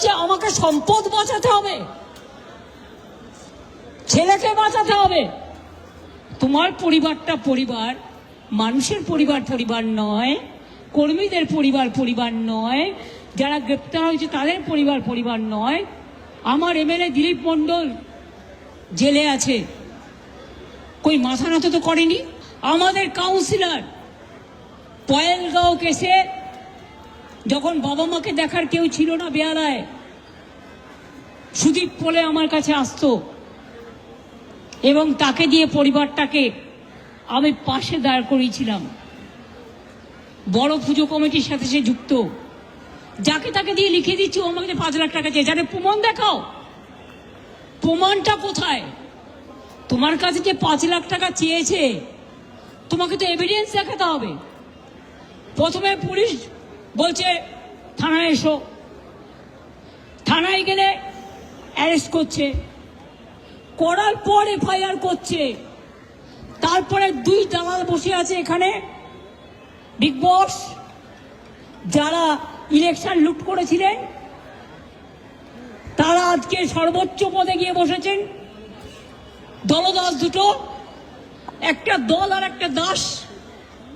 বলছে আমাকে সম্পদ বাঁচাতে হবে, ছেলেকে বাঁচাতে হবে। তোমার পরিবারটা পরিবার, মানুষের পরিবার পরিবার নয়, কর্মীদের পরিবার পরিবার নয়, যারা গ্রেপ্তার হয়েছে তাদের পরিবার পরিবার নয়। আমার এমএলএ দিলীপ মণ্ডল জেলে আছে, কই মাথা নত তো করেনি। আমাদের কাউন্সিলর পয়েলগাঁও কেসে যখন বাবা মাকে দেখার কেউ ছিল না বেহালায়, সুদীপ বলে আমার কাছে আসতো এবং তাকে দিয়ে পরিবারটাকে আমি পাশে দাঁড় করিয়েছিলাম। বড় পুজো কমিটির সাথে সে যুক্ত, যাকে তাকে দিয়ে লিখে দিচ্ছি ও আমাকে 5 লাখ টাকা চেয়েছে। আরে প্রমাণ দেখাও, প্রমাণটা কোথায়? তোমার কাছে যে 5 লাখ টাকা চেয়েছে তোমাকে তো এভিডেন্স দেখাতে হবে। প্রথমে পুলিশ বলছে থানায় এসো, থানায় গেলে অ্যারেস্ট করছে, করার পর এফআইআর করছে। তারপরে 2 দালাল বসে আছে এখানে, বিগ বস, যারা ইলেকশন লুট করেছিলেন তারা আজকে সর্বোচ্চ পদে গিয়ে বসেছেন। দলদাস দুটো, একটা দল আর একটা দাস।